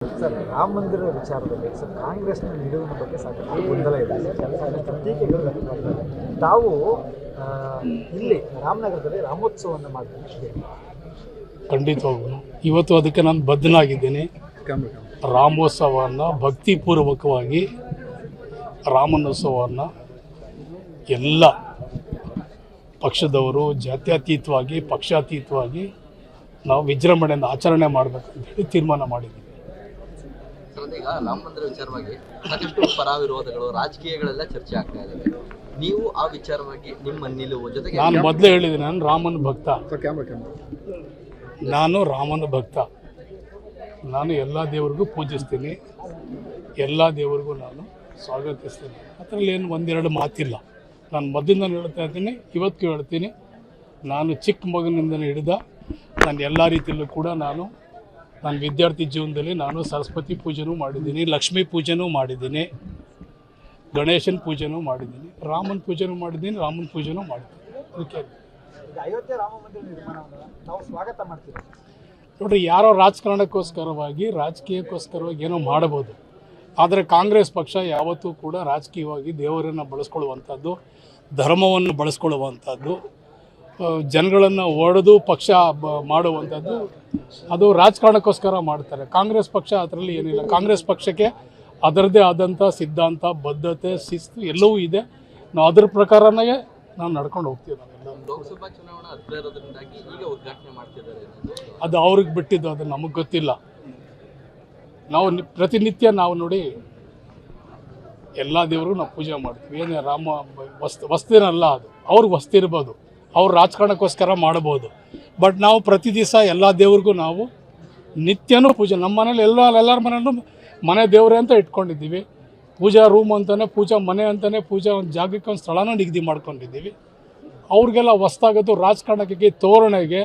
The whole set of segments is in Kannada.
ಸರ್, ರಾಮ ಮಂದಿರ ವಿಚಾರದಲ್ಲಿ ಸರ್ ಕಾಂಗ್ರೆಸ್ನ ನಿಲುವಿನ ಬಗ್ಗೆ ಸಾಕಷ್ಟು ಗೊಂದಲ ಇದೆ. ಸಾಕಷ್ಟು ಟೀಕೆಗಳು ವ್ಯಕ್ತವಾಗ್ತದೆ. ತಾವು ಇಲ್ಲಿ ರಾಮನಗರದಲ್ಲಿ ರಾಮೋತ್ಸವವನ್ನು ಮಾಡ್ತೀವಿ. ಖಂಡಿತವಾಗೂ ಇವತ್ತು ಅದಕ್ಕೆ ನಾನು ಬದ್ಧನಾಗಿದ್ದೇನೆ. ರಾಮೋತ್ಸವವನ್ನು ಭಕ್ತಿಪೂರ್ವಕವಾಗಿ ರಾಮನೋತ್ಸವವನ್ನು ಎಲ್ಲ ಪಕ್ಷದವರು ಜಾತ್ಯತೀತವಾಗಿ ಪಕ್ಷಾತೀತವಾಗಿ ನಾವು ವಿಜೃಂಭಣೆಯಿಂದ ಆಚರಣೆ ಮಾಡಬೇಕಂತ ಹೇಳಿ ತೀರ್ಮಾನ ಮಾಡಿದ್ದೀವಿ. ಈಗ ರಾಮ ಮಂದಿರ ವಿಚಾರವಾಗಿ ಸಾಕಷ್ಟು ಪರ ವಿರೋಧಗಳು ರಾಜಕೀಯಗಳೆಲ್ಲ ಚರ್ಚೆ ಆಗ್ತಾ ಇದ್ದಾವೆ. ನೀವು ಆ ವಿಚಾರವಾಗಿ ನಿಮ್ಮ ನಿಲುವು ಜೊತೆಗೆ ನಾನು ಮೊದಲೇ ಹೇಳಿದ್ದೀನಿ, ನಾನು ರಾಮನ ಭಕ್ತ. ನಾನು ರಾಮನ ಭಕ್ತ. ನಾನು ಎಲ್ಲ ದೇವರಿಗೂ ಪೂಜಿಸ್ತೀನಿ, ಎಲ್ಲ ದೇವರಿಗೂ ನಾನು ಸ್ವಾಗತಿಸ್ತೀನಿ. ಅದರಲ್ಲಿ ಏನು ಒಂದೆರಡು ಮಾತಿಲ್ಲ. ನಾನು ಮೊದಲಿಂದ ಹೇಳ್ತಾ ಇದ್ದೀನಿ, ಇವತ್ತು ಹೇಳ್ತೀನಿ. ನಾನು ಚಿಕ್ಕ ಮಗನಿಂದ ಹಿಡಿದ ನಾನು ಎಲ್ಲ ರೀತಿಯಲ್ಲೂ ಕೂಡ ನಾನು ವಿದ್ಯಾರ್ಥಿ ಜೀವನದಲ್ಲಿ ನಾನು ಸರಸ್ವತಿ ಪೂಜೆನೂ ಮಾಡಿದ್ದೀನಿ, ಲಕ್ಷ್ಮೀ ಪೂಜೆನೂ ಮಾಡಿದ್ದೀನಿ, ಗಣೇಶನ ಪೂಜೆನೂ ಮಾಡಿದ್ದೀನಿ, ರಾಮನ ಪೂಜೆನೂ ಮಾಡಿದ್ದೀನಿ, ರಾಮನ ಪೂಜೆನೂ ಮಾಡಿದ್ದೀನಿ. ಅದಕ್ಕೆ ಅಯೋಧ್ಯೆ ರಾಮ ಮಂದಿರ ನಿರ್ಮಾಣವನ್ನು ನಾವು ಸ್ವಾಗತ ಮಾಡ್ತೀವಿ. ನೋಡಿರಿ, ಯಾರೋ ರಾಜಕೀಯಕ್ಕೋಸ್ಕರವಾಗಿ ಏನೋ ಮಾಡಬಹುದು. ಆದರೆ ಕಾಂಗ್ರೆಸ್ ಪಕ್ಷ ಯಾವತ್ತೂ ಕೂಡ ರಾಜಕೀಯವಾಗಿ ದೇವರನ್ನು ಬಳಸ್ಕೊಳ್ಳುವಂಥದ್ದು, ಧರ್ಮವನ್ನು ಬಳಸ್ಕೊಳ್ಳುವಂಥದ್ದು, ಜನಗಳನ್ನು ಒಡೆದು ಪಕ್ಷ ಮಾಡುವಂಥದ್ದು, ಅದು ರಾಜಕಾರಣಕ್ಕೋಸ್ಕರ ಮಾಡ್ತಾರೆ. ಕಾಂಗ್ರೆಸ್ ಪಕ್ಷ ಅದರಲ್ಲಿ ಏನಿಲ್ಲ. ಕಾಂಗ್ರೆಸ್ ಪಕ್ಷಕ್ಕೆ ಅದರದ್ದೇ ಆದಂಥ ಸಿದ್ಧಾಂತ, ಬದ್ಧತೆ, ಶಿಸ್ತು ಎಲ್ಲವೂ ಇದೆ. ನಾವು ಅದರ ಪ್ರಕಾರನೇ ನಾವು ನಡ್ಕೊಂಡು ಹೋಗ್ತೀವಿ. ಲೋಕಸಭಾ ಚುನಾವಣೆ ಹತ್ತಿರ ಇರೋದ್ರಿಂದಾಗಿ ಈಗ ಉದ್ಘಾಟನೆ ಮಾಡ್ತಿದ್ದಾರೆ. ಅದು ಅವ್ರಿಗೆ ಬಿಟ್ಟಿದ್ದು, ಅದು ನಮಗೆ ಗೊತ್ತಿಲ್ಲ. ನಾವು ಪ್ರತಿನಿತ್ಯ ನಾವು ನೋಡಿ ಎಲ್ಲ ದೇವರು ನಾವು ಪೂಜೆ ಮಾಡ್ತೀವಿ. ಏನೇ ರಾಮ ವಸ್ತಿನಲ್ಲ, ಅದು ಅವ್ರಿಗೆ ವಸ್ತಿ ಇರ್ಬೋದು, ಅವ್ರು ರಾಜಕಾರಣಕ್ಕೋಸ್ಕರ ಮಾಡ್ಬೋದು. ಬಟ್ ನಾವು ಪ್ರತಿ ದಿವಸ ಎಲ್ಲ ದೇವ್ರಿಗೂ ನಾವು ನಿತ್ಯನೂ ಪೂಜೆ, ನಮ್ಮ ಮನೇಲಿ ಎಲ್ಲರ ಮನೆಯಲ್ಲೂ ಮನೆ ದೇವರೇ ಅಂತ ಇಟ್ಕೊಂಡಿದ್ದೀವಿ. ಪೂಜಾ ರೂಮ್ ಅಂತಲೇ, ಪೂಜಾ ಮನೆ ಅಂತಲೇ, ಪೂಜಾ ಒಂದು ಜಾಗಕ್ಕೆ ಒಂದು ಸ್ಥಳನೂ ನಿಗದಿ ಮಾಡ್ಕೊಂಡಿದ್ದೀವಿ. ಅವ್ರಿಗೆಲ್ಲ ಹೊಸ್ತಾಗೋದು ರಾಜಕಾರಣಕ್ಕೆ, ತೋರಣೆಗೆ,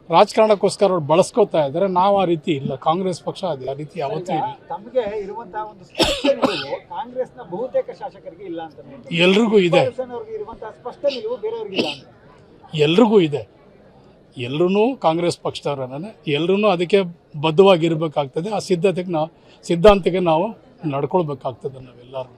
ರಾಜಕಾರಣಕ್ಕೋಸ್ಕರ ಅವ್ರು ಬಳಸ್ಕೋತಾ ಇದ್ದಾರೆ. ನಾವು ಆ ರೀತಿ ಇಲ್ಲ. ಕಾಂಗ್ರೆಸ್ ಪಕ್ಷ ಅದು ಆ ರೀತಿ ಯಾವತ್ತೂ ಇಲ್ಲ. ತಮಗೆ ಇರುವಂತಹ ಒಂದು ಸ್ಪಷ್ಟ ನಿಲುವು ಕಾಂಗ್ರೆಸ್ನ ಬಹುತೇಕ ಶಾಸಕರಿಗೆ ಇಲ್ಲ ಅಂತ. ಎಲ್ರಿಗೂ ಇದೆ. ಇರುವಂತಹ ಸ್ಪಷ್ಟ ನಿಲುವು ಬೇರೆಯವ್ರಿಗೆ ಇಲ್ಲ ಅಂತ. ಎಲ್ರಿಗೂ ಇದೆ. ಎಲ್ಲರೂ ಕಾಂಗ್ರೆಸ್ ಪಕ್ಷದವರನ್ನೇ, ಎಲ್ಲರೂ ಅದಕ್ಕೆ ಬದ್ಧವಾಗಿರಬೇಕಾಗ್ತದೆ. ಆ ಸಿದ್ಧಾಂತಕ್ಕೆ ನಾವು ನಡ್ಕೊಳ್ಬೇಕಾಗ್ತದೆ ನಾವೆಲ್ಲರೂ.